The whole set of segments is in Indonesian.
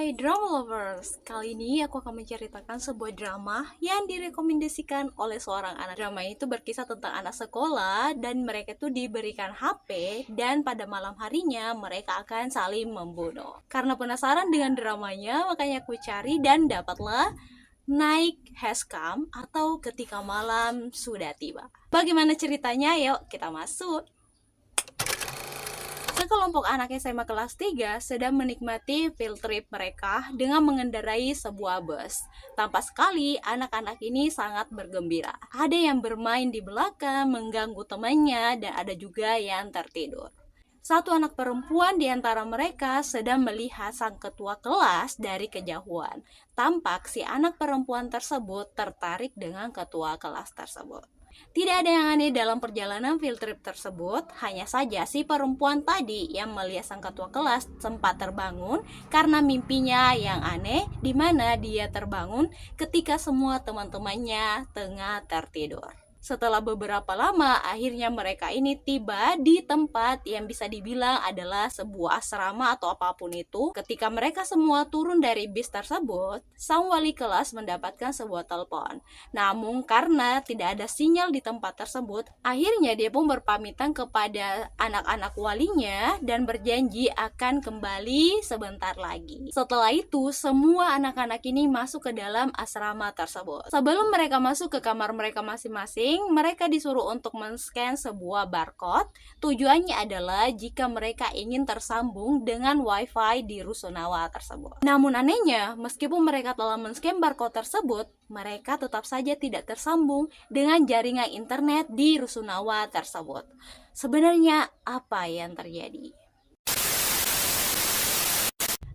Hai drama lovers, kali ini aku akan menceritakan sebuah drama yang direkomendasikan oleh seorang anak. Drama itu berkisah tentang anak sekolah dan mereka itu diberikan HP dan pada malam harinya mereka akan saling membunuh. Karena penasaran dengan dramanya, makanya aku cari dan dapatlah Night Has Come atau Ketika Malam Sudah Tiba. Bagaimana ceritanya? Yuk kita masuk. Sekelompok anak SMA kelas 3 sedang menikmati field trip mereka dengan mengendarai sebuah bus. Tampak sekali anak-anak ini sangat bergembira. Ada yang bermain di belakang, mengganggu temannya, dan ada juga yang tertidur. Satu anak perempuan di antara mereka sedang melihat sang ketua kelas dari kejauhan. Tampak si anak perempuan tersebut tertarik dengan ketua kelas tersebut. Tidak ada yang aneh dalam perjalanan field trip tersebut, hanya saja si perempuan tadi yang melihat sang ketua kelas sempat terbangun karena mimpinya yang aneh, di mana dia terbangun ketika semua teman-temannya tengah tertidur. Setelah beberapa lama, akhirnya mereka ini tiba di tempat yang bisa dibilang adalah sebuah asrama atau apapun itu. Ketika mereka semua turun dari bis tersebut, sang wali kelas mendapatkan sebuah telepon. Namun karena tidak ada sinyal di tempat tersebut, akhirnya dia pun berpamitan kepada anak-anak walinya dan berjanji akan kembali sebentar lagi. Setelah itu, semua anak-anak ini masuk ke dalam asrama tersebut. Sebelum mereka masuk ke kamar mereka masing-masing, mereka disuruh untuk men-scan sebuah barcode. Tujuannya adalah jika mereka ingin tersambung dengan wifi di rusunawa tersebut. Namun anehnya, meskipun mereka telah men-scan barcode tersebut, mereka tetap saja tidak tersambung dengan jaringan internet di rusunawa tersebut. Sebenarnya apa yang terjadi?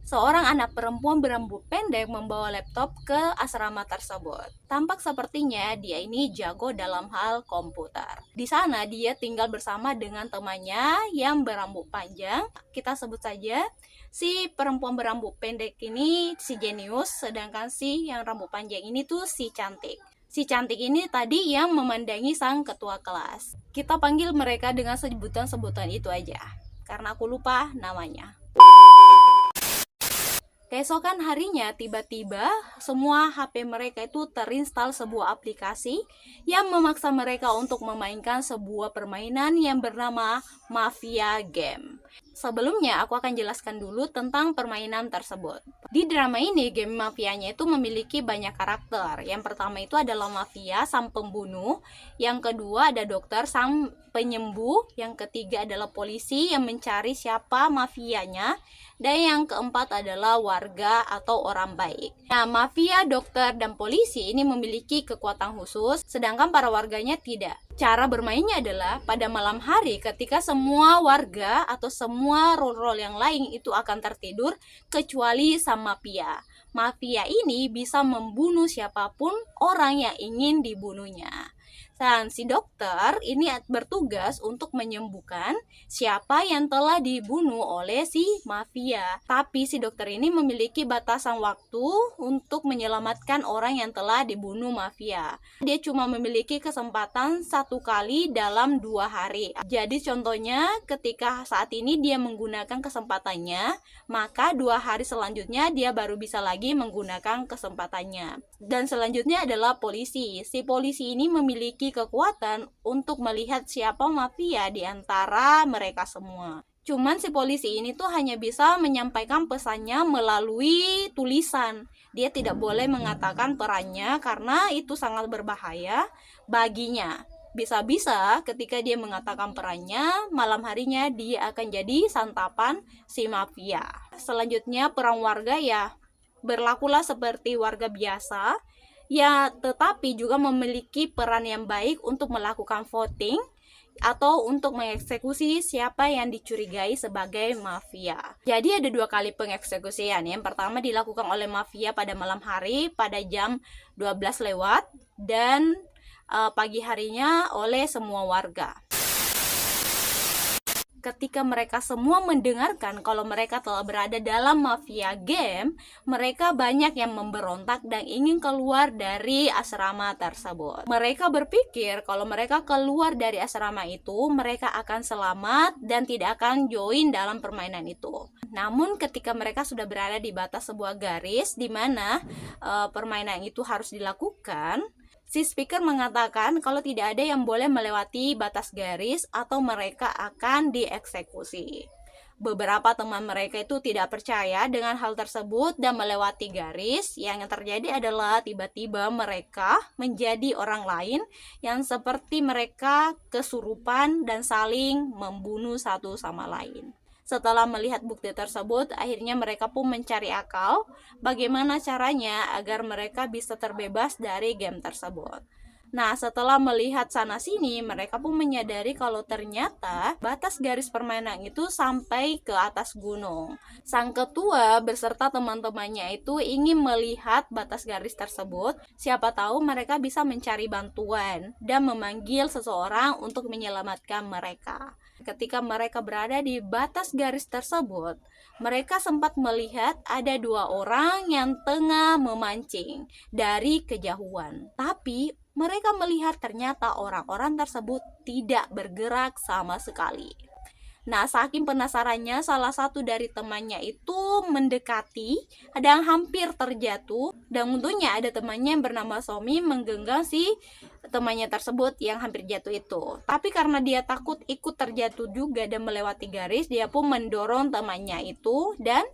Seorang anak perempuan berambut pendek membawa laptop ke asrama tersebut. Tampak sepertinya dia ini jago dalam hal komputer. Di sana dia tinggal bersama dengan temannya yang berambut panjang. Kita sebut saja si perempuan berambut pendek ini si jenius, sedangkan si yang rambut panjang ini tuh si cantik. Si cantik ini tadi yang memandangi sang ketua kelas. Kita panggil mereka dengan sebutan-sebutan itu aja, karena aku lupa namanya. Keesokan harinya, tiba-tiba semua HP mereka itu terinstall sebuah aplikasi yang memaksa mereka untuk memainkan sebuah permainan yang bernama Mafia Game. Sebelumnya, aku akan jelaskan dulu tentang permainan tersebut. Di drama ini, game mafianya itu memiliki banyak karakter. Yang pertama itu adalah mafia, sang pembunuh. Yang kedua ada dokter, sang penyembuh. Yang ketiga adalah polisi yang mencari siapa mafianya. Dan yang keempat adalah warga atau orang baik. Nah, mafia, dokter, dan polisi ini memiliki kekuatan khusus, sedangkan para warganya tidak. Cara bermainnya adalah pada malam hari ketika semua warga atau semua role-role yang lain itu akan tertidur kecuali sang mafia. Mafia ini bisa membunuh siapapun orang yang ingin dibunuhnya. Dan si dokter ini bertugas untuk menyembuhkan siapa yang telah dibunuh oleh si mafia. Tapi si dokter ini memiliki batasan waktu untuk menyelamatkan orang yang telah dibunuh mafia. Dia cuma memiliki kesempatan 1 kali dalam 2 hari. Jadi contohnya ketika saat ini dia menggunakan kesempatannya, maka 2 hari selanjutnya dia baru bisa lagi menggunakan kesempatannya. Dan selanjutnya adalah polisi. Si polisi ini memiliki kekuatan untuk melihat siapa mafia di antara mereka semua. Cuman si polisi ini tuh hanya bisa menyampaikan pesannya melalui tulisan. Dia tidak boleh mengatakan perannya karena itu sangat berbahaya baginya. Bisa-bisa ketika dia mengatakan perannya, malam harinya dia akan jadi santapan si mafia. Selanjutnya peran warga ya berlakulah seperti warga biasa, ya tetapi juga memiliki peran yang baik untuk melakukan voting atau untuk mengeksekusi siapa yang dicurigai sebagai mafia. Jadi ada 2 kali pengeksekusian. Yang pertama dilakukan oleh mafia pada malam hari pada jam 12 lewat dan pagi harinya oleh semua warga. ketika mereka semua mendengarkan kalau mereka telah berada dalam mafia game, mereka banyak yang memberontak dan ingin keluar dari asrama tersebut. Mereka berpikir kalau mereka keluar dari asrama itu, mereka akan selamat dan tidak akan join dalam permainan itu. Namun ketika mereka sudah berada di batas sebuah garis di mana permainan itu harus dilakukan, si speaker mengatakan kalau tidak ada yang boleh melewati batas garis atau mereka akan dieksekusi. Beberapa teman mereka itu tidak percaya dengan hal tersebut dan melewati garis. Yang terjadi adalah tiba-tiba mereka menjadi orang lain yang seperti mereka kesurupan dan saling membunuh satu sama lain. Setelah melihat bukti tersebut, akhirnya mereka pun mencari akal bagaimana caranya agar mereka bisa terbebas dari game tersebut. Nah, setelah melihat sana-sini, mereka pun menyadari kalau ternyata batas garis permainan itu sampai ke atas gunung. Sang ketua beserta teman-temannya itu ingin melihat batas garis tersebut. Siapa tahu mereka bisa mencari bantuan dan memanggil seseorang untuk menyelamatkan mereka. Ketika mereka berada di batas garis tersebut, mereka sempat melihat ada 2 orang yang tengah memancing dari kejauhan. Tapi mereka melihat ternyata orang-orang tersebut tidak bergerak sama sekali. Nah, saking penasarannya, salah satu dari temannya itu mendekati dan hampir terjatuh. Dan untungnya ada temannya yang bernama Somi menggenggam si temannya tersebut yang hampir jatuh itu. Tapi karena dia takut ikut terjatuh juga dan melewati garis, dia pun mendorong temannya itu dan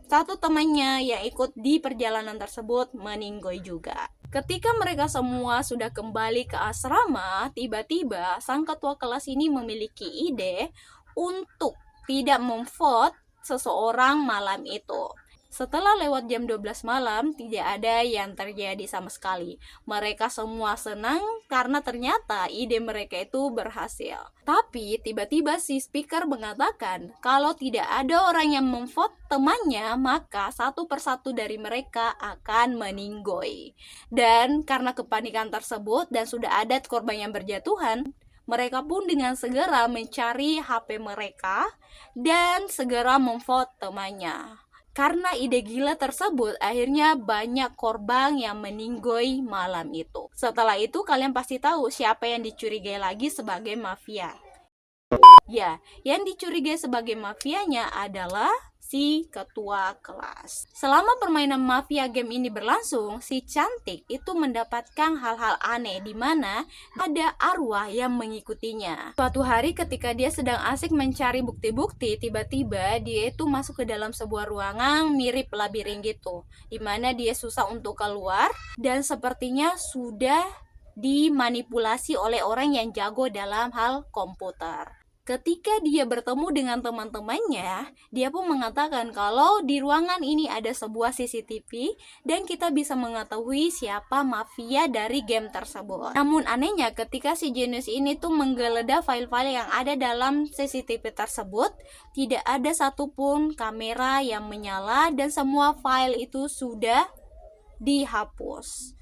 satu temannya yang ikut di perjalanan tersebut meninggoy juga. Ketika mereka semua sudah kembali ke asrama, tiba-tiba sang ketua kelas ini memiliki ide untuk tidak memvote seseorang malam itu. Setelah lewat jam 12 malam, tidak ada yang terjadi sama sekali. Mereka semua senang karena ternyata ide mereka itu berhasil. Tapi tiba-tiba si speaker mengatakan kalau tidak ada orang yang memvote temannya, maka satu persatu dari mereka akan meninggoy. Dan karena kepanikan tersebut dan sudah ada korban yang berjatuhan, mereka pun dengan segera mencari HP mereka dan segera memvote temannya. Karena ide gila tersebut, akhirnya banyak korban yang meninggoy malam itu. Setelah itu kalian pasti tahu siapa yang dicurigai lagi sebagai mafia. Ya, yang dicurigai sebagai mafianya adalah si ketua kelas. Selama permainan mafia game ini berlangsung, si cantik itu mendapatkan hal-hal aneh di mana ada arwah yang mengikutinya. Suatu hari ketika dia sedang asik mencari bukti-bukti, tiba-tiba dia itu masuk ke dalam sebuah ruangan mirip labirin gitu, di mana dia susah untuk keluar dan sepertinya sudah dimanipulasi oleh orang yang jago dalam hal komputer. Ketika dia bertemu dengan teman-temannya, dia pun mengatakan kalau di ruangan ini ada sebuah CCTV dan kita bisa mengetahui siapa mafia dari game tersebut. Namun anehnya ketika si jenius ini tuh menggeledah file-file yang ada dalam CCTV tersebut, tidak ada satupun kamera yang menyala dan semua file itu sudah dihapus.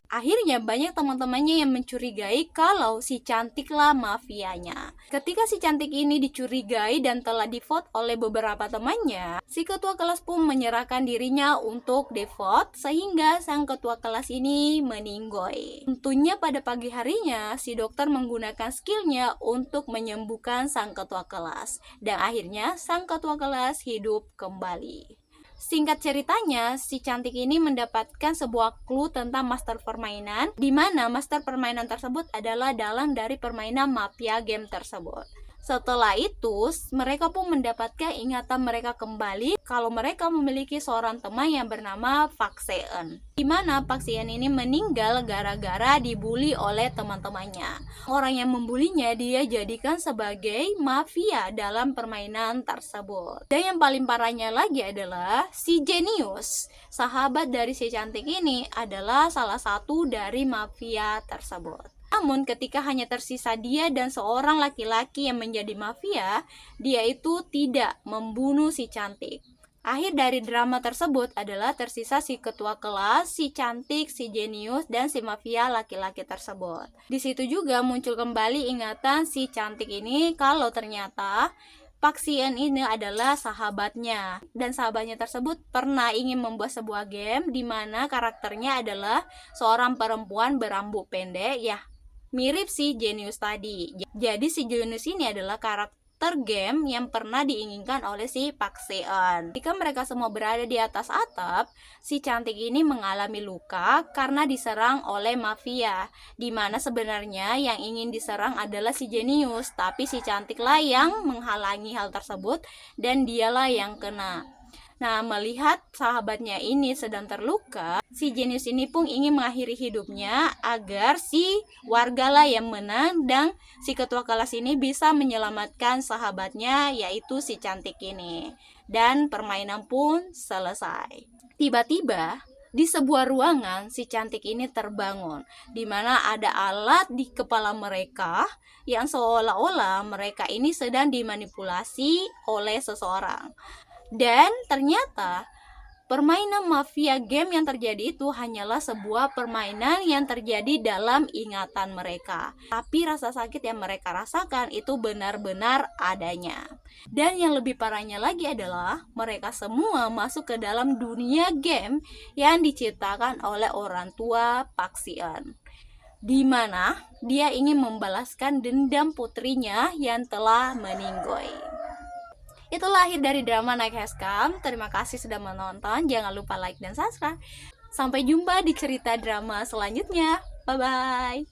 Akhirnya banyak teman-temannya yang mencurigai kalau si cantiklah mafianya. Ketika si cantik ini dicurigai dan telah divote oleh beberapa temannya, si ketua kelas pun menyerahkan dirinya untuk divote sehingga sang ketua kelas ini meninggoy. Tentunya pada pagi harinya si dokter menggunakan skillnya untuk menyembuhkan sang ketua kelas dan akhirnya sang ketua kelas hidup kembali. Singkat ceritanya, si cantik ini mendapatkan sebuah clue tentang master permainan, di mana master permainan tersebut adalah dalang dari permainan mafia game tersebut. Setelah itu, mereka pun mendapatkan ingatan mereka kembali kalau mereka memiliki seorang teman yang bernama Pak Seon. Di mana Pak Seon ini meninggal gara-gara dibully oleh teman-temannya. Orang yang membulinya dia jadikan sebagai mafia dalam permainan tersebut. Dan yang paling parahnya lagi adalah si Genius, sahabat dari si cantik ini adalah salah satu dari mafia tersebut. Namun ketika hanya tersisa dia dan seorang laki-laki yang menjadi mafia, dia itu tidak membunuh si cantik. Akhir dari drama tersebut adalah tersisa si ketua kelas, si cantik, si jenius, dan si mafia laki-laki tersebut. Di situ juga muncul kembali ingatan si cantik ini kalau ternyata Park Si-eun ini adalah sahabatnya, dan sahabatnya tersebut pernah ingin membuat sebuah game di mana karakternya adalah seorang perempuan berambut pendek, ya mirip si jenius tadi. Jadi si jenius ini adalah karakter game yang pernah diinginkan oleh si Park Se-eun. Jika mereka semua berada di atas atap, si cantik ini mengalami luka karena diserang oleh mafia, di mana sebenarnya yang ingin diserang adalah si jenius, tapi si cantiklah yang menghalangi hal tersebut dan dialah yang kena. Nah, melihat sahabatnya ini sedang terluka, si jenius ini pun ingin mengakhiri hidupnya agar si wargalah yang menang dan si ketua kelas ini bisa menyelamatkan sahabatnya, yaitu si cantik ini. Dan permainan pun selesai. Tiba-tiba di sebuah ruangan si cantik ini terbangun, di mana ada alat di kepala mereka yang seolah-olah mereka ini sedang dimanipulasi oleh seseorang. Dan ternyata permainan mafia game yang terjadi itu hanyalah sebuah permainan yang terjadi dalam ingatan mereka. Tapi rasa sakit yang mereka rasakan itu benar-benar adanya. Dan yang lebih parahnya lagi adalah mereka semua masuk ke dalam dunia game yang diciptakan oleh orang tua Park Si-eun, di mana dia ingin membalaskan dendam putrinya yang telah meninggoy. Itulah akhir dari drama Night Has Come. Terima kasih sudah menonton. Jangan lupa like dan subscribe. Sampai jumpa di cerita drama selanjutnya. Bye-bye.